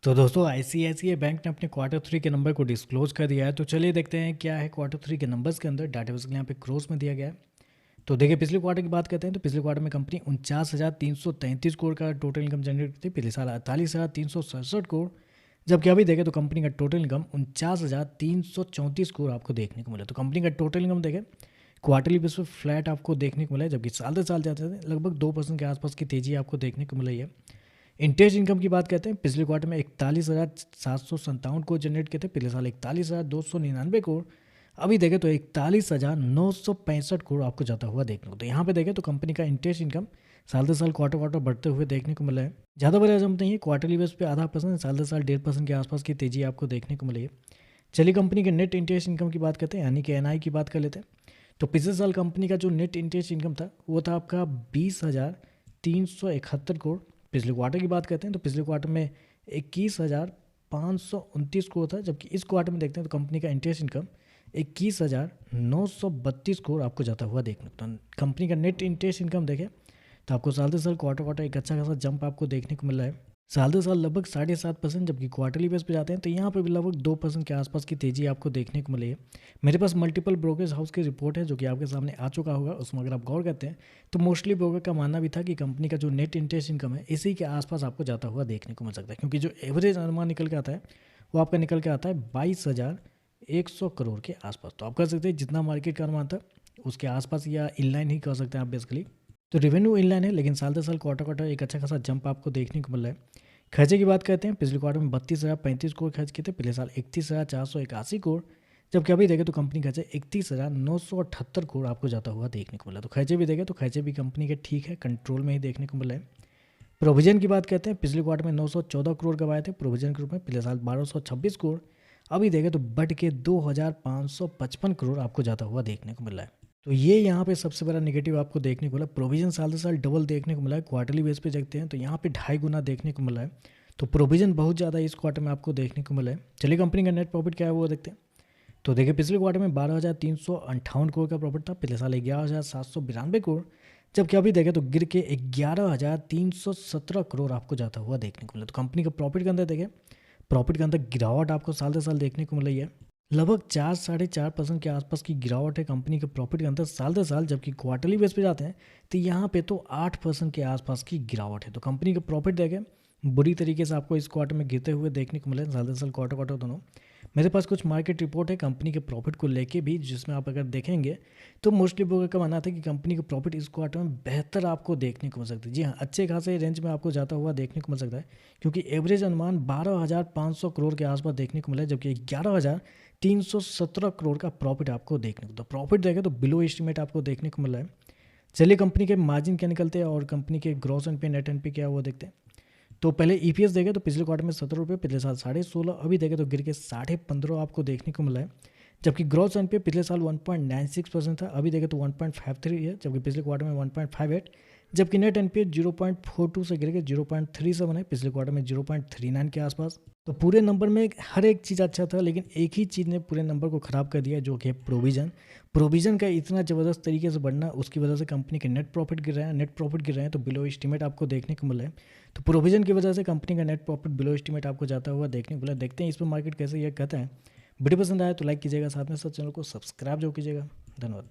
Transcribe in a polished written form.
तो दोस्तों ICICI bank ने अपने क्वार्टर थ्री के नंबर को डिस्क्लोज कर दिया है। तो चलिए देखते हैं क्या है क्वार्टर थ्री के नंबर्स के अंदर। डाटा बेसिकली यहाँ पे क्रोज में दिया गया है। तो देखिए पिछले क्वार्टर की बात करते हैं तो पिछले क्वार्टर में कंपनी 49,333 करोड़ का टोटल इनकम जनरेट की थी। पिछले साल 48,367 करोड़, जबकि अभी देखें तो कंपनी का टोटल इनकम 49,334 करोड़ आपको देखने को मिला। तो कंपनी का टोटल इनकम देखें क्वार्टरली बेस पर फ्लैट आपको देखने को मिला है, जबकि साल से साल जाते थे लगभग 2% के आसपास की तेजी आपको देखने को मिली है। इंटरेस्ट इनकम की बात करते हैं, पिछले क्वार्टर में 41,757 करोड़ जनरेट किए थे। पिछले साल 41,299 करोड़, अभी देखें तो 41,965 करोड़ आपको जाता हुआ देखने को। तो यहाँ पे देखें तो कंपनी का इंटरेस्ट इनकम साल से साल क्वार्टर क्वार्टर बढ़ते हुए देखने को मिला है। ज़्यादा बड़ा जंप नहीं है, क्वार्टरली बेस पे आधा परसेंट, साल से साल 1.5% के आसपास की तेजी आपको देखने को मिली है। चलिए कंपनी के नेट इंटरेस्ट इनकम की बात करते हैं, यानी कि एनआई की बात कर लेते हैं। तो पिछले साल कंपनी का जो नेट इंटरेस्ट इनकम था वो था आपका 20,371 करोड़। पिछले क्वार्टर की बात करते हैं तो पिछले क्वार्टर में 21,529 करोड़ था, जबकि इस क्वार्टर में देखते हैं तो कंपनी का इंटरेस्ट इनकम 21,932 करोड़ आपको जाता हुआ देखने को। तो कंपनी का नेट इंटरेस्ट इनकम देखें तो आपको साल से साल क्वार्टर क्वार्टर एक अच्छा खासा जंप आपको देखने को मिल रहा है। साल से साल लगभग 7.5%, जबकि क्वार्टरली बेस पे जाते हैं तो यहाँ पे भी लगभग 2% के आसपास की तेजी आपको देखने को मिली है। मेरे पास मल्टीपल ब्रोकरेज हाउस की रिपोर्ट है जो कि आपके सामने आ चुका होगा, उसमें अगर आप गौर करते हैं तो मोस्टली ब्रोकर का मानना भी था कि कंपनी का जो नेट इंटरेस्ट इनकम है इसी के आसपास आपको जाता हुआ देखने को मिल सकता है, क्योंकि जो एवरेज अनुमान निकल के आता है वो आपका निकल के आता है 22,100 करोड़ के आसपास। तो आप कर सकते हैं जितना मार्केट का अनुमान था उसके आसपास या इनलाइन ही कर सकते हैं आप बेसिकली। तो रेवेन्यू इनलाइन है, लेकिन साल दर साल क्वार्टर क्वार्टर एक अच्छा खासा जंप आपको देखने को मिल रहा है। खर्चे की बात करते हैं, पिछले क्वार्टर में 32,035 करोड़ खर्च किए थे। पिछले साल 31,481 करोड़, जबकि अभी देखें तो कंपनी खर्चे 31,978 करोड़ आपको जाता हुआ देखने को मिला। तो खर्चे भी देखें तो खर्चे भी कंपनी के ठीक है, कंट्रोल में ही देखने को मिला है। प्रोविजन की बात करते हैं, पिछले क्वार्टर में 914 करोड़ गवाए थे प्रोविजन के रूप में। पिछले साल 1,226 करोड़, अभी देखें तो बढ़ के 2,555 करोड़ आपको जाता हुआ देखने को मिल रहा है। तो ये यहाँ पे सबसे बड़ा नेगेटिव आपको देखने को मिला। प्रोविजन साल से साल डबल देखने को मिला है, क्वार्टरली बेस पे देखते हैं तो यहाँ पे 2.5 गुना देखने को मिला है। तो प्रोविजन बहुत ज़्यादा इस क्वार्टर में आपको देखने को मिला है। चलिए कंपनी का नेट प्रॉफिट क्या है वो देखते हैं। तो देखिए पिछले क्वार्टर में 12,358 करोड़ का प्रॉफिट था। पिछले साल 11,792 करोड़, जबकि अभी देखें तो गिर के 11,317 करोड़ आपको जाता हुआ देखने को मिला। तो कंपनी का प्रॉफिट के अंदर देखें, प्रॉफिट के अंदर गिरावट आपको साल से साल देखने को मिल रही है। लगभग 4-4.5% के आसपास की गिरावट है कंपनी के प्रॉफिट के अंदर साल दर साल, जबकि क्वार्टरली बेस पे जाते हैं तो यहाँ पे तो 8% के आसपास की गिरावट है। तो कंपनी का प्रॉफिट देखें बुरी तरीके से आपको इस क्वार्टर में गिरते हुए देखने को मिले, साल दर साल क्वार्टर क्वार्टर दोनों। मेरे पास कुछ मार्केट रिपोर्ट है कंपनी के प्रॉफिट को लेके भी, जिसमें आप अगर देखेंगे तो मोस्टली ब्रोकर का मानना था कि कंपनी का प्रॉफिट इस क्वार्टर में बेहतर आपको देखने को मिल सकता है। जी हाँ, अच्छे खासे रेंज में आपको जाता हुआ देखने को मिल सकता है, क्योंकि एवरेज अनुमान 12,500 करोड़ के आसपास देखने को मिला है, जबकि 11,317 करोड़ का प्रॉफिट आपको देखने को। तो प्रॉफिट देखें तो बिलो एस्टिमेट आपको देखने को मिल रहा है। चलिए कंपनी के मार्जिन क्या निकलते हैं और कंपनी के ग्रॉस एनपी नेट एनपी क्या है वो देखते हैं। तो पहले ईपीएस देखें तो पिछले क्वार्टर में 17 रुपये, पिछले साल 16.5, अभी देखें तो गिर के 15.5 आपको देखने को मिला है। जबकि ग्रॉस एनपीए पिछले साल 1.96% था, अभी देखें तो 1.53 है, जबकि पिछले क्वार्टर में 1.58। जबकि नेट एनपीए 0.42 से गिर के 0.37 है, पिछले क्वार्टर में 0.39 के आसपास। तो पूरे नंबर में हर एक चीज़ अच्छा था, लेकिन एक ही चीज़ ने पूरे नंबर को ख़राब कर दिया, जो कि है प्रोविज़न। प्रोविज़न का इतना ज़बरदस्त तरीके से बढ़ना, उसकी वजह से कंपनी के नेट प्रॉफिट गिर रहे हैं। नेट प्रॉफिट गिर रहे हैं तो बिलो एस्टीमेट आपको देखने को मिला है। तो प्रोविज़न की वजह से कंपनी का नेट प्रॉफिट बिलो एस्टीमेट आपको जाता हुआ देखने को मिला। देखते हैं इस पर मार्केट कैसे ये कहता है। वीडियो पसंद आया तो लाइक कीजिएगा, साथ में साथ चैनल को सब्सक्राइब जो कीजिएगा। धन्यवाद।